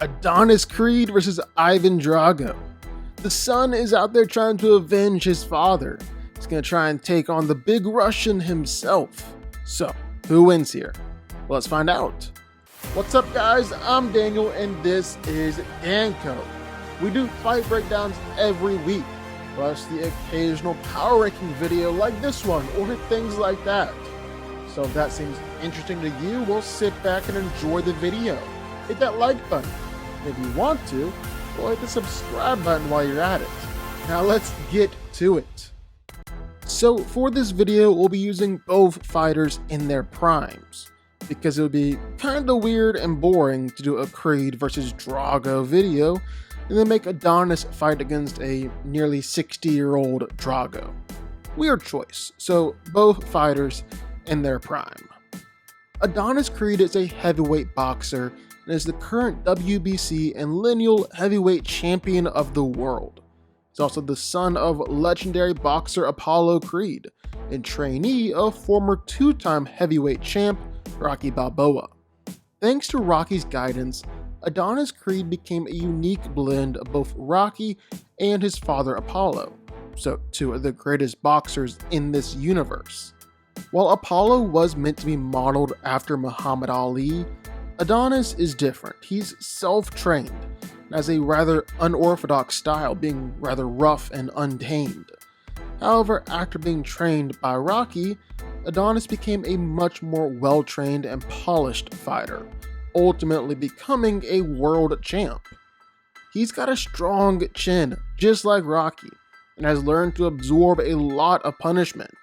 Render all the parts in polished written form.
Adonis Creed versus Ivan Drago. The son is out there trying to avenge his father. He's gonna try and take on the big Russian himself. So, who wins here? Well, let's find out. What's up, guys? I'm Daniel and this is Danco. We do fight breakdowns every week, plus the occasional power ranking video like this one or things like that. So if that seems interesting to you, we'll sit back and enjoy the video. Hit that like button. If you want to, well, hit the subscribe button while you're at it. Now let's get to it. So for this video, we'll be using both fighters in their primes, because it would be kinda weird and boring to do a Creed versus Drago video and then make Adonis fight against a nearly 60-year-old Drago. Weird choice, so both fighters in their prime. Adonis Creed is a heavyweight boxer and is the current WBC and lineal heavyweight champion of the world. He's also the son of legendary boxer Apollo Creed and trainee of former two-time heavyweight champ Rocky Balboa. Thanks to Rocky's guidance, Adonis Creed became a unique blend of both Rocky and his father Apollo, so two of the greatest boxers in this universe. While Apollo was meant to be modeled after Muhammad Ali, Adonis is different. He's self-trained and has a rather unorthodox style, being rather rough and untamed. However, after being trained by Rocky, Adonis became a much more well-trained and polished fighter, ultimately becoming a world champ. He's got a strong chin, just like Rocky, and has learned to absorb a lot of punishment.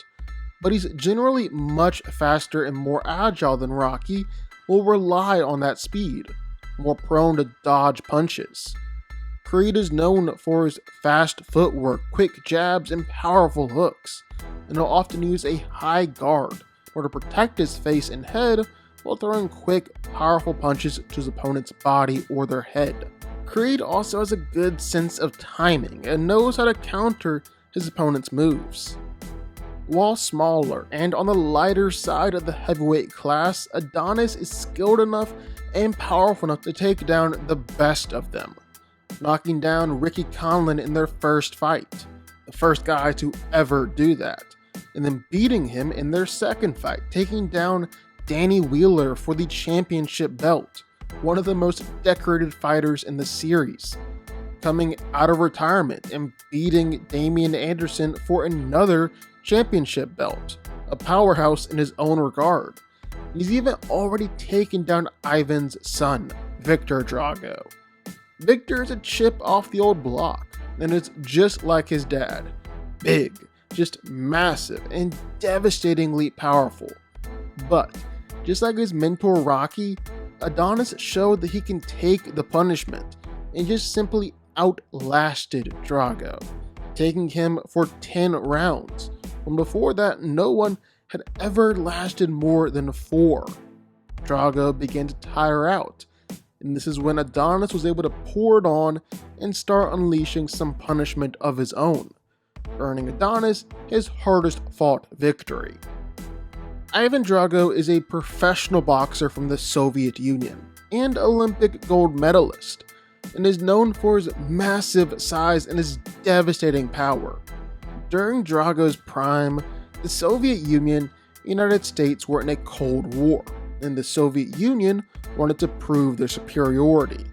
But he's generally much faster and more agile than Rocky, will rely on that speed, more prone to dodge punches. Creed is known for his fast footwork, quick jabs, and powerful hooks, and he'll often use a high guard or to protect his face and head while throwing quick, powerful punches to his opponent's body or their head. Creed also has a good sense of timing and knows how to counter his opponent's moves. While smaller and on the lighter side of the heavyweight class, Adonis is skilled enough and powerful enough to take down the best of them, knocking down Ricky Conlan in their first fight, the first guy to ever do that, and then beating him in their second fight, taking down Danny Wheeler for the championship belt, one of the most decorated fighters in the series, coming out of retirement and beating Damian Anderson for another championship belt, a powerhouse in his own regard. He's even already taken down Ivan's son, Victor Drago. Victor is a chip off the old block, and it's just like his dad. Big, just massive, and devastatingly powerful. But, just like his mentor Rocky, Adonis showed that he can take the punishment, and just simply outlasted Drago, taking him for 10 rounds. When before that, no one had ever lasted more than 4. Drago began to tire out, and this is when Adonis was able to pour it on and start unleashing some punishment of his own, earning Adonis his hardest fought victory. Ivan Drago is a professional boxer from the Soviet Union and Olympic gold medalist, and is known for his massive size and his devastating power. During Drago's prime, the Soviet Union and the United States were in a Cold War, and the Soviet Union wanted to prove their superiority,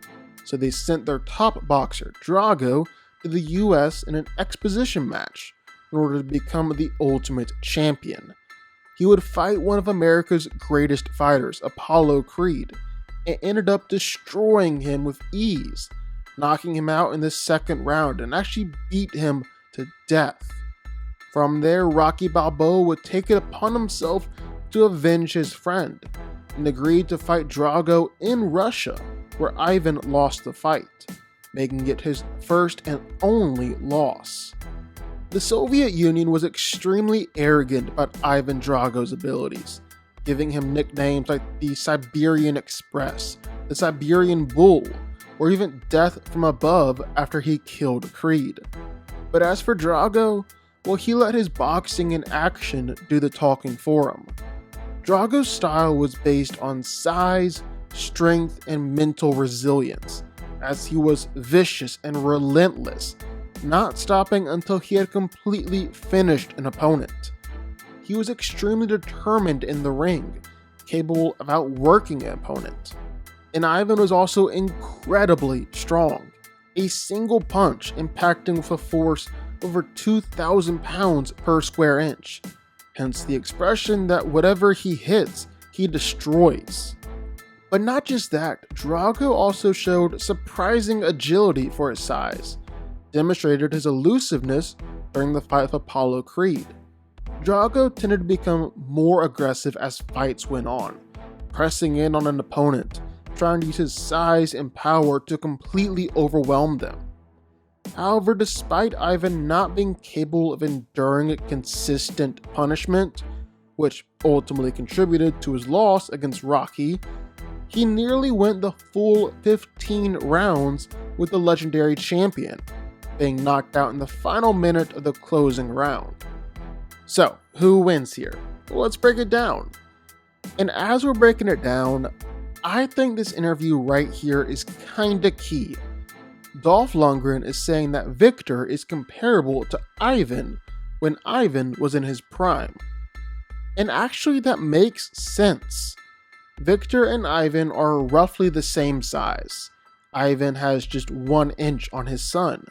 so they sent their top boxer, Drago, to the US in an exposition match in order to become the ultimate champion. He would fight one of America's greatest fighters, Apollo Creed, and ended up destroying him with ease, knocking him out in the second round and actually beat him to death. From there, Rocky Balboa would take it upon himself to avenge his friend, and agreed to fight Drago in Russia, where Ivan lost the fight, making it his first and only loss. The Soviet Union was extremely arrogant about Ivan Drago's abilities, giving him nicknames like the Siberian Express, the Siberian Bull, or even Death from Above after he killed Creed. But as for Drago, well, he let his boxing and action do the talking for him. Drago's style was based on size, strength, and mental resilience, as he was vicious and relentless, not stopping until he had completely finished an opponent. He was extremely determined in the ring, capable of outworking an opponent. And Ivan was also incredibly strong, a single punch impacting with a force over 2,000 pounds per square inch, hence the expression that whatever he hits, he destroys. But not just that, Drago also showed surprising agility for his size, demonstrated his elusiveness during the fight with Apollo Creed. Drago tended to become more aggressive as fights went on, pressing in on an opponent, trying to use his size and power to completely overwhelm them. However, despite Ivan not being capable of enduring consistent punishment, which ultimately contributed to his loss against Rocky, he nearly went the full 15 rounds with the legendary champion, being knocked out in the final minute of the closing round. So, who wins here? Well, let's break it down. And as we're breaking it down, I think this interview right here is kinda key. Dolph Lundgren is saying that Victor is comparable to Ivan when Ivan was in his prime. And actually that makes sense. Victor and Ivan are roughly the same size. Ivan has just 1 inch on his son,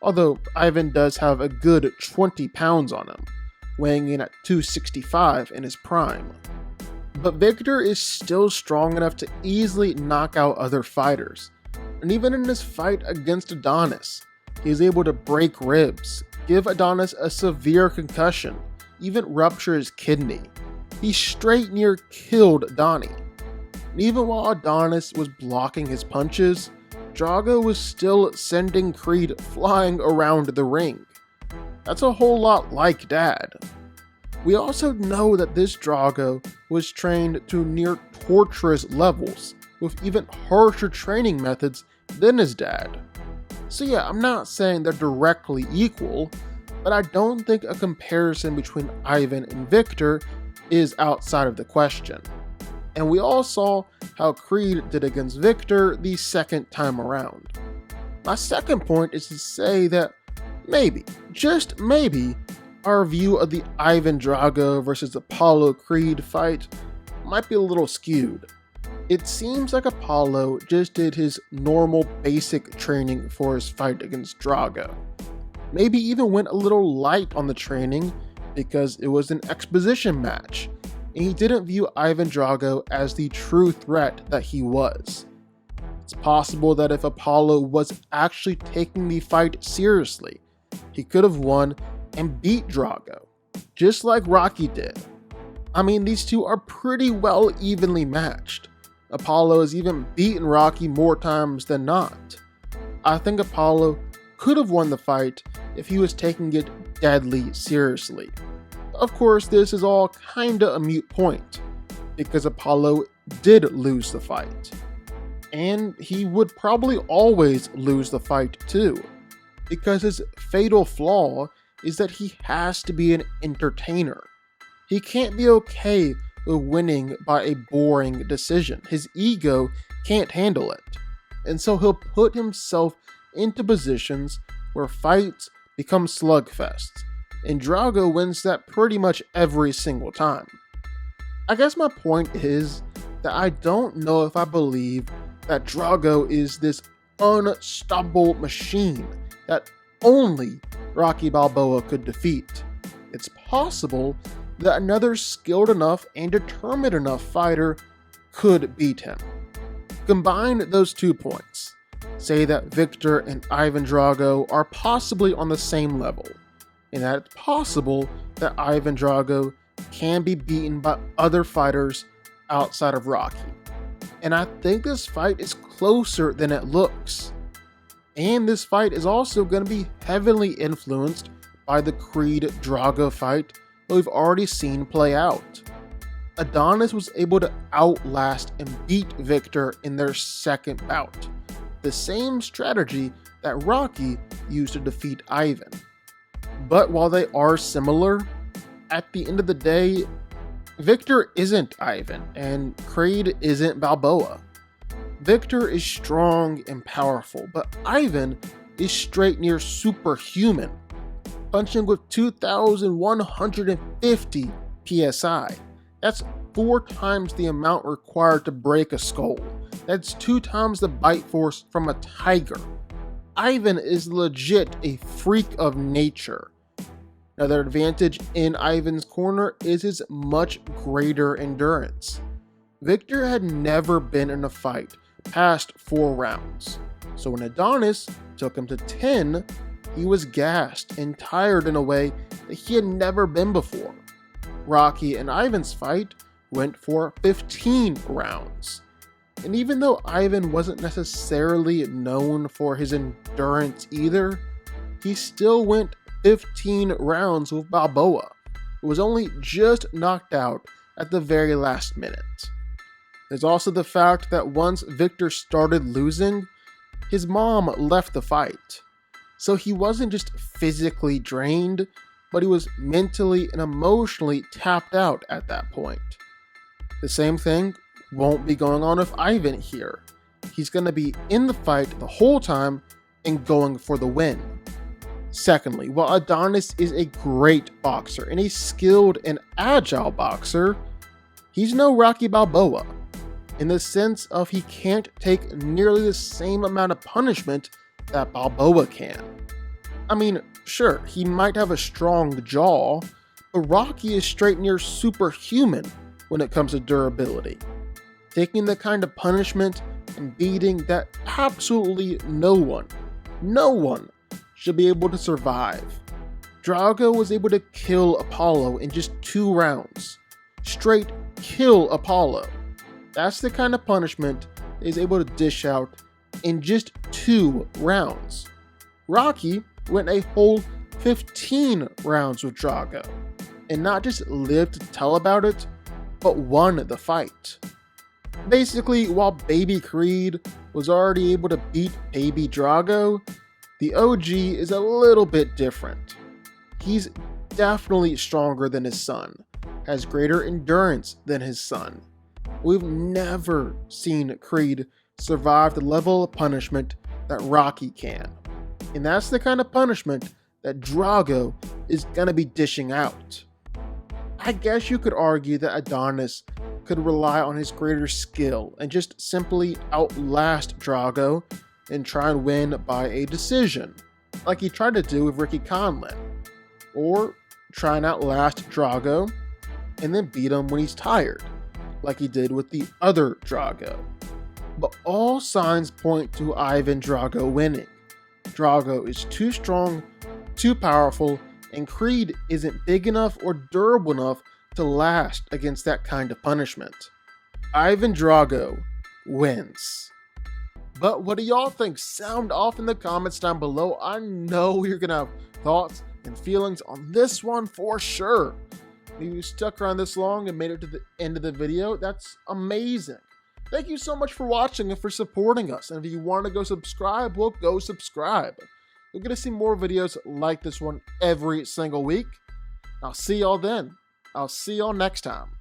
although Ivan does have a good 20 pounds on him, weighing in at 265 in his prime. But Victor is still strong enough to easily knock out other fighters. And even in his fight against Adonis, he is able to break ribs, give Adonis a severe concussion, even rupture his kidney. He straight near killed Donnie. And even while Adonis was blocking his punches, Drago was still sending Creed flying around the ring. That's a whole lot like Dad. We also know that this Drago was trained to near torturous levels, with even harsher training methods than his dad. So yeah, I'm not saying they're directly equal, but I don't think a comparison between Ivan and Victor is outside of the question. And we all saw how Creed did against Victor the second time around. My second point is to say that maybe, just maybe, our view of the Ivan Drago versus Apollo Creed fight might be a little skewed. It seems like Apollo just did his normal basic training for his fight against Drago. Maybe even went a little light on the training because it was an exposition match, and he didn't view Ivan Drago as the true threat that he was. It's possible that if Apollo was actually taking the fight seriously, he could have won and beat Drago, just like Rocky did. I mean, these two are pretty well evenly matched. Apollo has even beaten Rocky more times than not. I think Apollo could have won the fight if he was taking it deadly seriously. Of course, this is all kinda a moot point, because Apollo did lose the fight. And he would probably always lose the fight too, because his fatal flaw is that he has to be an entertainer. He can't be okay with winning by a boring decision. His ego can't handle it. And so he'll put himself into positions where fights become slugfests. And Drago wins that pretty much every single time. I guess my point is that I don't know if I believe that Drago is this unstoppable machine that only Rocky Balboa could defeat. It's possible that another skilled enough and determined enough fighter could beat him. Combine those 2 points. Say that Victor and Ivan Drago are possibly on the same level, and that it's possible that Ivan Drago can be beaten by other fighters outside of Rocky. And I think this fight is closer than it looks. And this fight is also going to be heavily influenced by the Creed-Drago fight that we've already seen play out. Adonis was able to outlast and beat Victor in their second bout, the same strategy that Rocky used to defeat Ivan. But while they are similar, at the end of the day, Victor isn't Ivan and Creed isn't Balboa. Victor is strong and powerful, but Ivan is straight near superhuman, punching with 2,150 psi. That's 4 times the amount required to break a skull. That's 2 times the bite force from a tiger. Ivan is legit a freak of nature. Another advantage in Ivan's corner is his much greater endurance. Victor had never been in a fight past 4 rounds, so when Adonis took him to 10, he was gassed and tired in a way that he had never been before. Rocky and Ivan's fight went for 15 rounds. And even though Ivan wasn't necessarily known for his endurance either, he still went 15 rounds with Balboa, who was only just knocked out at the very last minute. There's also the fact that once Victor started losing, his mom left the fight. So he wasn't just physically drained, but he was mentally and emotionally tapped out at that point. The same thing won't be going on with Ivan here. He's going to be in the fight the whole time and going for the win. Secondly, while Adonis is a great boxer and a skilled and agile boxer, he's no Rocky Balboa, in the sense of he can't take nearly the same amount of punishment that Balboa can. I mean, sure, he might have a strong jaw, but Rocky is straight near superhuman when it comes to durability, taking the kind of punishment and beating that absolutely no one should be able to survive. Drago was able to kill Apollo in just 2 rounds. Straight kill Apollo. That's the kind of punishment that he's able to dish out in just 2 rounds. Rocky went a whole 15 rounds with Drago, and not just lived to tell about it, but won the fight. Basically, while Baby Creed was already able to beat Baby Drago, the OG is a little bit different. He's definitely stronger than his son, has greater endurance than his son. We've never seen Creed survive the level of punishment that Rocky can. And that's the kind of punishment that Drago is going to be dishing out. I guess you could argue that Adonis could rely on his greater skill and just simply outlast Drago and try and win by a decision, like he tried to do with Ricky Conlan. Or try and outlast Drago and then beat him when he's tired, like he did with the other Drago. But all signs point to Ivan Drago winning. Drago is too strong, too powerful, and Creed isn't big enough or durable enough to last against that kind of punishment. Ivan Drago wins. But what do y'all think? Sound off in the comments down below. I know you're gonna have thoughts and feelings on this one for sure. If you stuck around this long and made it to the end of the video, that's amazing. Thank you so much for watching and for supporting us. And if you want to go subscribe, well, go subscribe. You're going to see more videos like this one every single week. I'll see y'all then. I'll see y'all next time.